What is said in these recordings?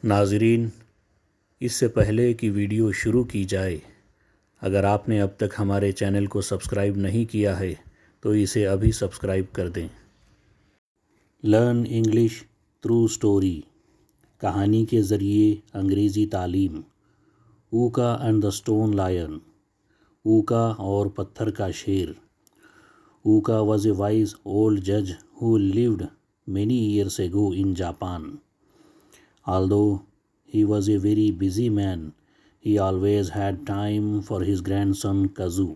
ناظرین، اس سے پہلے کہ ویڈیو شروع کی جائے، اگر آپ نے اب تک ہمارے چینل کو سبسکرائب نہیں کیا ہے تو اسے ابھی سبسکرائب کر دیں۔ لرن انگلش تھرو اسٹوری، کہانی کے ذریعے انگریزی تعلیم۔ اوکا اینڈ دا اسٹون لائن، اوکا اور پتھر کا شیر۔ اوکا واز اے وائز اولڈ جج who lived many years ago in Japan. Although he was a very busy man, he always had time for his grandson Kazu.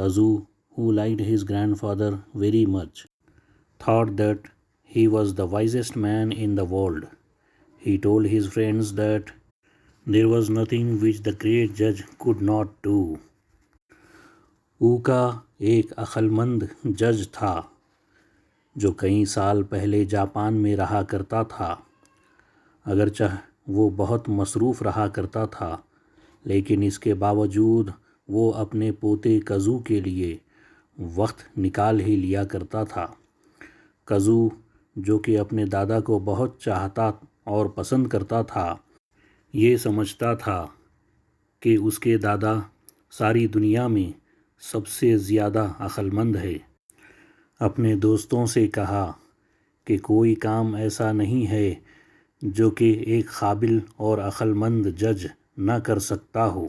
Kazu, who liked his grandfather very much, thought that he was the wisest man in the world. He told his friends that there was nothing which the great judge could not do. اوکا ایک عقل مند جج تھا جو کئی سال پہلے Japan میں رہا کرتا تھا۔ اگرچہ وہ بہت مصروف رہا کرتا تھا، لیکن اس کے باوجود وہ اپنے پوتے کزو کے لیے وقت نکال ہی لیا کرتا تھا۔ کزو، جو کہ اپنے دادا کو بہت چاہتا اور پسند کرتا تھا، یہ سمجھتا تھا کہ اس کے دادا ساری دنیا میں سب سے زیادہ عقل مند ہے۔ اپنے دوستوں سے کہا کہ کوئی کام ایسا نہیں ہے جو کہ ایک قابل اور عقل مند جج نہ کر سکتا ہو۔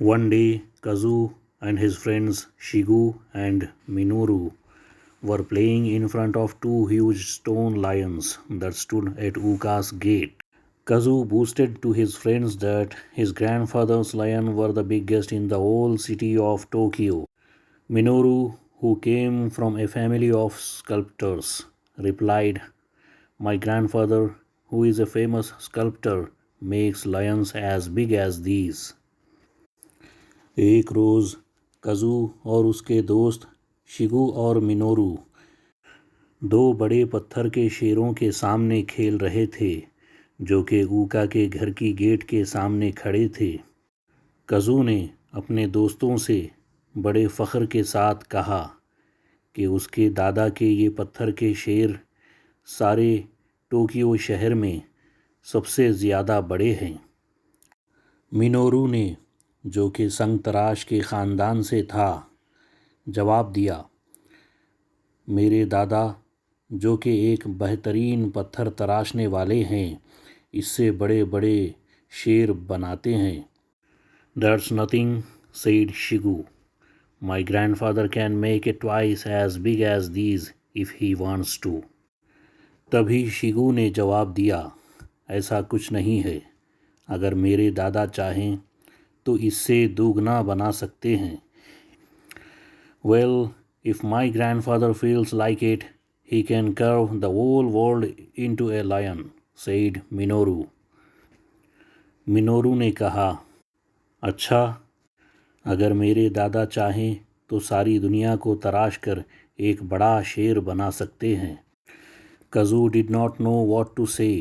One day, Kazu and his friends Shigu and Minoru were playing in front of two huge stone lions that stood at Ooka's gate. Kazu boasted to his friends that his grandfather's lions were the biggest in the whole city of Tokyo. Minoru, who came from a family of sculptors, replied, "My grandfather, who is a famous sculptor, makes lions as big as these." ایک روز کزو اور اس کے دوست شگو اور مینورو دو بڑے پتھر کے شیروں کے سامنے کھیل رہے تھے جو کہ اوکا کے گھر کی گیٹ کے سامنے کھڑے تھے۔ کزو نے اپنے دوستوں سے بڑے فخر کے ساتھ کہا کہ اس کے دادا کے یہ پتھر کے شیر سارے ٹوکیو شہر میں سب سے زیادہ بڑے ہیں۔ مینورو نے، جو کہ سنگ تراش کے خاندان سے تھا، جواب دیا، "میرے دادا، جو کہ ایک بہترین پتھر تراشنے والے ہیں، اس سے بڑے بڑے شیر بناتے ہیں۔ "That's nothing," said Shigu. "My grandfather can make it twice as big as these if he wants to." تبھی شگو نے جواب دیا، "ایسا کچھ نہیں ہے، اگر میرے دادا چاہیں تو اس سے دوگنا بنا سکتے ہیں۔ "Well, if my grandfather feels like it, he can carve the whole world into a lion," said Minoru. مینورو نے کہا، "اچھا، اگر میرے دادا چاہیں تو ساری دنیا کو تراش کر ایک بڑا شیر بنا سکتے ہیں۔ Kazu did not know what to say.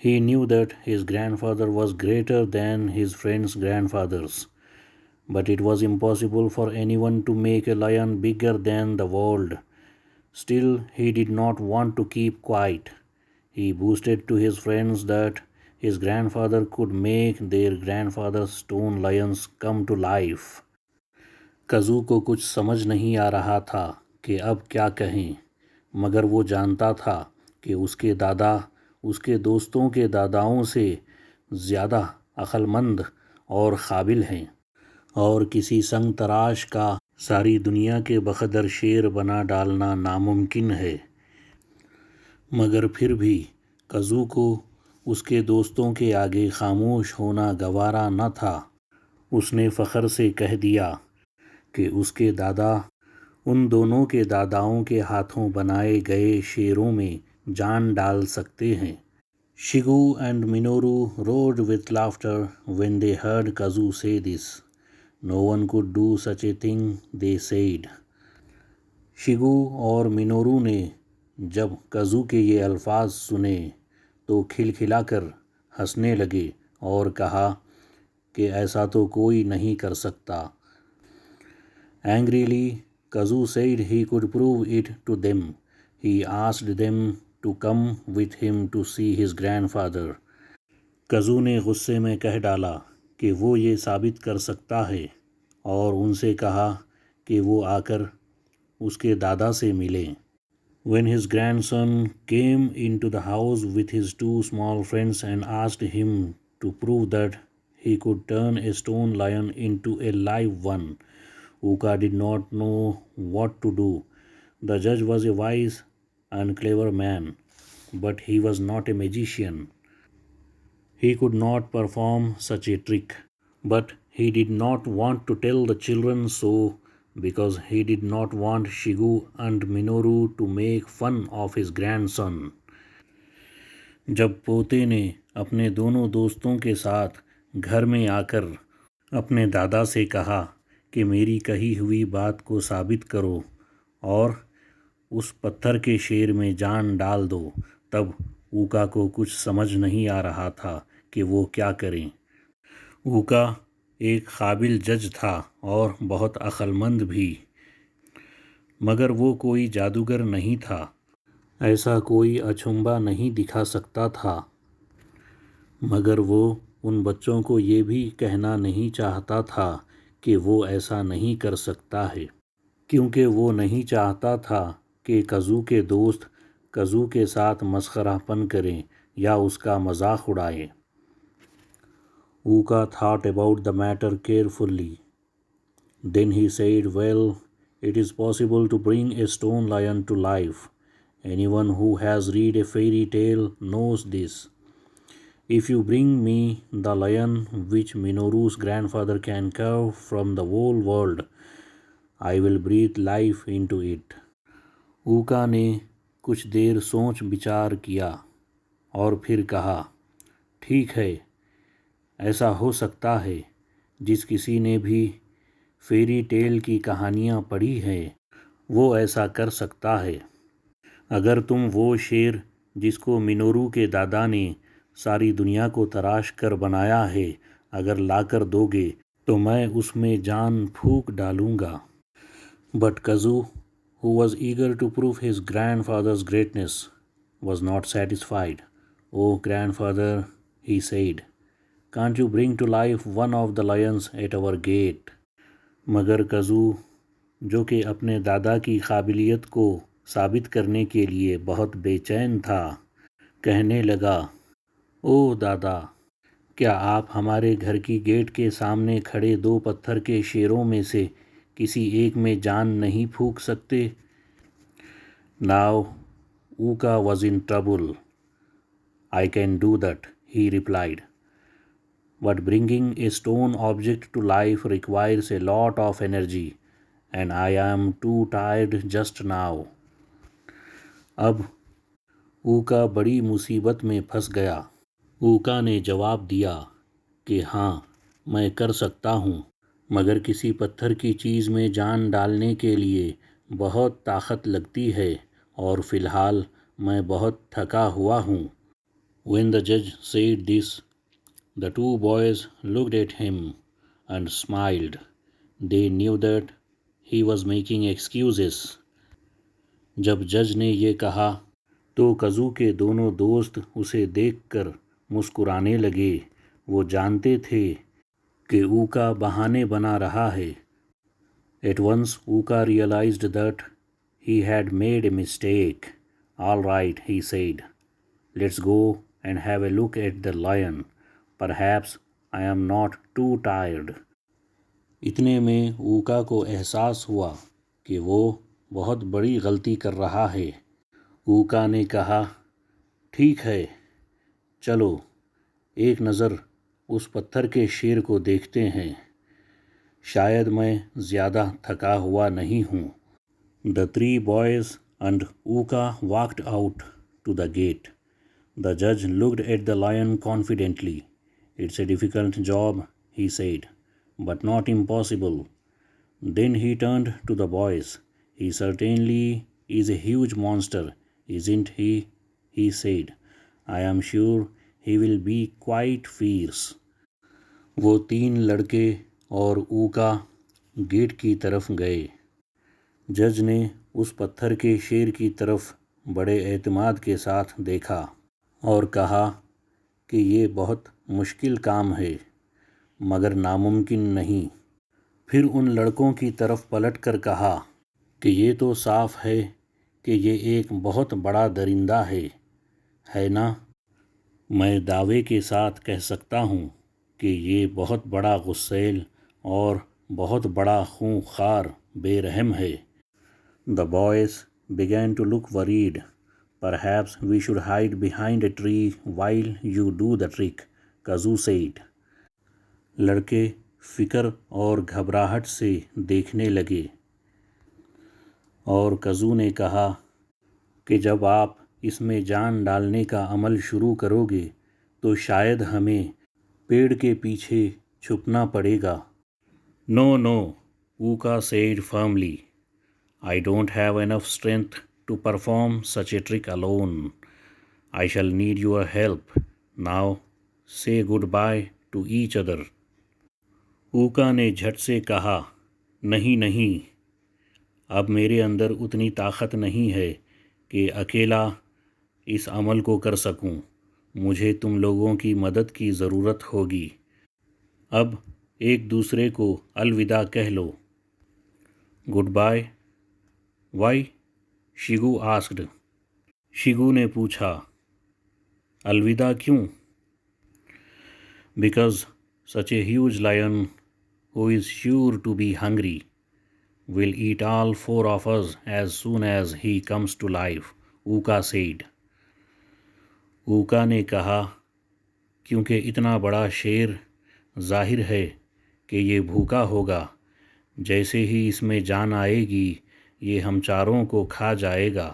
He knew that his grandfather was greater than his friends' grandfathers, but it was impossible for anyone to make a lion bigger than the world. Still, he did not want to keep quiet. He boasted to his friends that his grandfather could make their grandfather's stone lions come to life. کزو کو کچھ سمجھ نہیں آ رہا تھا کہ اب کیا کہیں، مگر وہ جانتا تھا کہ اس کے دادا اس کے دوستوں کے داداؤں سے زیادہ عقل مند اور قابل ہیں، اور کسی سنگ تراش کا ساری دنیا کے بقدر شیر بنا ڈالنا ناممکن ہے۔ مگر پھر بھی کزو کو اس کے دوستوں کے آگے خاموش ہونا گوارا نہ تھا۔ اس نے فخر سے کہہ دیا کہ اس کے دادا ان دونوں کے داداؤں کے ہاتھوں بنائے گئے شیروں میں جان ڈال سکتے ہیں۔ Shigu and Minoru roared with laughter when they heard Kazu say this. "No one could do such a thing," they said. شگو اور مینورو نے جب کزو کے یہ الفاظ سنے تو کھلکھلا کر ہنسنے لگے اور کہا کہ ایسا تو کوئی نہیں کر سکتا۔ Angrily, Kazu said he could prove it to them. He asked them to come with him to see his grandfather. کزو نے غصے میں کہہ ڈالا کہ وہ یہ ثابت کر سکتا ہے، اور ان سے کہا کہ وہ آ کر اس کے دادا سے ملیں۔ When his grandson came into the house with his two small friends and asked him to prove that he could turn a stone lion into a live one, Ooka did not know what to do. The judge was a wise and clever man, but he was not a magician. He could not perform such a trick, but he did not want to tell the children so because he did not want Shigu and Minoru to make fun of his grandson. جب پوتے نے اپنے دونوں دوستوں کے ساتھ گھر میں آ کر اپنے دادا سے کہا کہ میری کہی ہوئی بات کو ثابت کرو اور اس پتھر کے شیر میں جان ڈال دو، تب اوکا کو کچھ سمجھ نہیں آ رہا تھا کہ وہ کیا کریں۔ اوکا ایک قابل جج تھا اور بہت عقل مند بھی، مگر وہ کوئی جادوگر نہیں تھا، ایسا کوئی اچنبھا نہیں دکھا سکتا تھا، مگر وہ ان بچوں کو یہ بھی کہنا نہیں چاہتا تھا کہ وہ ایسا نہیں کر سکتا ہے، کیونکہ وہ نہیں چاہتا تھا کہ کزو کے دوست کزو کے ساتھ مسخرہ پن کریں یا اس کا مذاق اڑائیں۔ Ooka thought about the matter carefully. Then he said, "Well, it is possible to bring a stone lion to life. Anyone who has read a fairy tale knows this. If you bring me the lion which Minoru's grandfather can carve from the whole world, I will breathe life into it." Ooka نے کچھ دیر سوچ بچار کیا اور پھر کہا، ٹھیک ہے، ایسا ہو سکتا ہے، جس کسی نے بھی فیری ٹیل کی کہانیاں پڑھی ہیں وہ ایسا کر سکتا ہے۔ اگر تم وہ شیر جس کو مینورو کے دادا نے ساری دنیا کو تراش کر بنایا ہے اگر لا کر دو گے تو میں اس میں جان پھونک ڈالوں گا۔ But Kazu, who was eager to prove his grandfather's greatness, was not satisfied. "Oh, grandfather," he said, "can't you bring to life one of the lions at our gate?" مگر کزو، جو کہ اپنے دادا کی قابلیت کو ثابت کرنے کے لیے بہت بے چین تھا، کہنے لگا، او دادا، کیا آپ ہمارے گھر کی گیٹ کے سامنے کھڑے دو پتھر کے شیروں میں سے کسی ایک میں جان نہیں پھونک سکتے؟ Now Ooka was in trouble. "I can do that," he replied. "But bringing a stone object to life requires a lot of energy, and I am too tired just now." اب اوکا بڑی مصیبت میں پھنس گیا۔ اوکا نے جواب دیا کہ ہاں، میں کر سکتا ہوں، مگر کسی پتھر کی چیز میں جان ڈالنے کے لیے بہت طاقت لگتی ہے، اور فی الحال میں بہت تھکا ہوا ہوں۔ When the judge said this, the two boys looked at him and smiled. They knew that he was making excuses. جب جج نے یہ کہا تو کزو کے دونوں دوست اسے دیکھ کر مسکرانے لگے، وہ جانتے تھے کہ اوکا بہانے بنا رہا ہے۔ At once Ooka realized that he had made a mistake. "All right," he said, "let's go and have a look at the lion. Perhaps I am not too tired." اتنے میں اوکا کو احساس ہوا کہ وہ بہت بڑی غلطی کر رہا ہے۔ اوکا نے کہا، ٹھیک ہے، چلو ایک نظر اس پتھر کے شیر کو دیکھتے ہیں، شاید میں زیادہ تھکا ہوا نہیں ہوں۔ The three boys and Ooka walked out to the gate. The judge looked at the lion confidently. "It's a difficult job," he said, "but not impossible." Then he turned to the boys. "He certainly is a huge monster, isn't he?" he said. "I am sure he will be quite fierce." وہ تین لڑکے اور اوکا get کی طرف گئے۔ جج نے اس پتھر کے شیر کی طرف بڑے اعتماد کے ساتھ دیکھا اور کہا کہ یہ بہت مشکل کام ہے مگر ناممکن نہیں۔ پھر ان لڑکوں کی طرف پلٹ کر کہا کہ یہ تو صاف ہے کہ یہ ایک بہت بڑا درندہ ہے نا؟ میں دعوے کے ساتھ کہہ سکتا ہوں کہ یہ بہت بڑا غسیل اور بہت بڑا خونخوار بے رحم ہے۔ The boys began to look worried. Perhaps we should hide behind a tree while you do the trick, Kazu said. لڑکے فکر اور گھبراہٹ سے دیکھنے لگے اور کزو نے کہا کہ جب آپ اس میں جان ڈالنے کا عمل شروع کرو گے تو شاید ہمیں پیڑ کے پیچھے چھپنا پڑے گا۔ No, no, Ooka said firmly. I don't have enough strength to perform such a trick alone. I shall need your help. Now, say goodbye to each other. اوکا نے جھٹ سے کہا، نہیں نہیں، اب میرے اندر اتنی طاقت نہیں ہے کہ اکیلا اس عمل کو کر سکوں، مجھے تم لوگوں کی مدد کی ضرورت ہوگی۔ اب ایک دوسرے کو الوداع کہہ لو۔ Good bye. Why? Shego asked. Shego نے پوچھا، الوداع کیوں؟ Because such a huge lion who is sure to be hungry will eat all 4 of us as soon as he comes to life, Ooka said. اوکا نے کہا، کیونکہ اتنا بڑا شیر ظاہر ہے کہ یہ بھوکا ہوگا، جیسے ہی اس میں جان آئے گی یہ ہم چاروں کو کھا جائے گا۔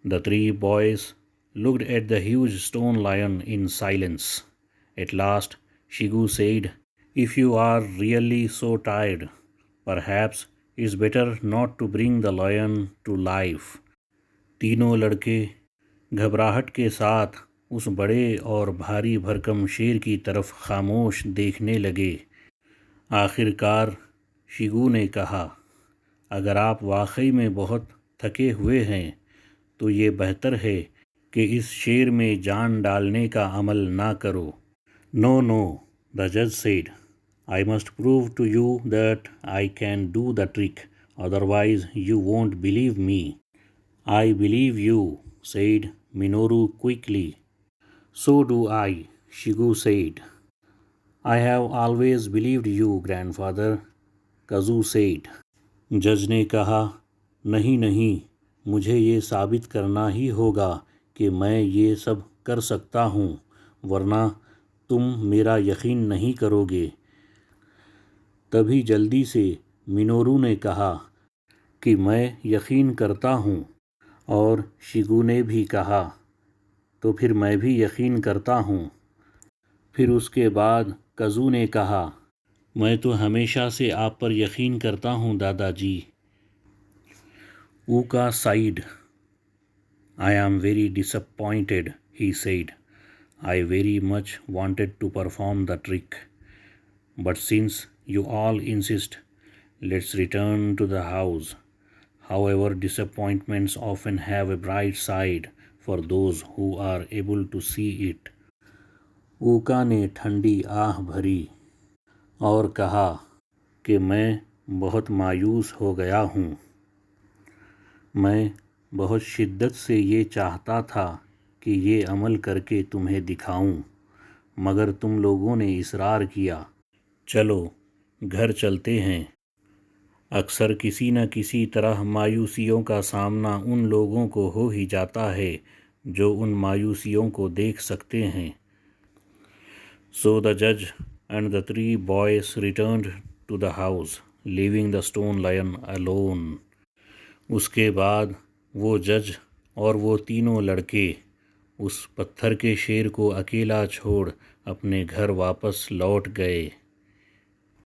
The 3 boys looked at the huge stone lion in silence. At last, Shigu said, if you are really so tired, perhaps it's better not to bring the lion to life. تینوں لڑکے گھبراہٹ کے ساتھ اس بڑے اور بھاری بھرکم شیر کی طرف خاموش دیکھنے لگے۔ آخر کار شیگو نے کہا، اگر آپ واقعی میں بہت تھکے ہوئے ہیں تو یہ بہتر ہے کہ اس شیر میں جان ڈالنے کا عمل نہ کرو۔ No, no, the judge said. I must prove to you that I can do the trick, otherwise you won't believe me. I believe you, said Minoru quickly. So do I, Shigu said. I have always believed you, grandfather, Kazu said. جج نے کہا، نہیں نہیں، مجھے یہ ثابت کرنا ہی ہوگا کہ میں یہ سب کر سکتا ہوں، ورنہ تم میرا یقین نہیں کرو گے۔ تبھی جلدی سے مینورو نے کہا کہ میں یقین کرتا ہوں، اور شیگو نے بھی کہا تو پھر میں بھی یقین کرتا ہوں۔ پھر اس کے بعد کزو نے کہا، میں تو ہمیشہ سے آپ پر یقین کرتا ہوں دادا جی۔ اوکا sighed. I am very disappointed, he said. I very much wanted to perform the trick. But since you all insist, let's return to the house. However, disappointments often have a bright side for those who are able to see it. اوکا نے ٹھنڈی آہ بھری اور کہا کہ میں بہت مایوس ہو گیا ہوں۔ میں بہت شدت سے یہ چاہتا تھا کہ یہ عمل کر کے تمہیں دکھاؤں، مگر تم لوگوں نے اصرار کیا۔ چلو گھر چلتے ہیں۔ اکثر کسی نہ کسی طرح مایوسیوں کا سامنا ان لوگوں کو ہو ہی جاتا ہے جو ان مایوسیوں کو دیکھ سکتے ہیں۔ So the judge and the 3 boys returned to the house, leaving the stone lion alone. اس کے بعد وہ جج اور وہ تینوں لڑکے اس پتھر کے شیر کو اکیلا چھوڑ اپنے گھر واپس لوٹ گئے۔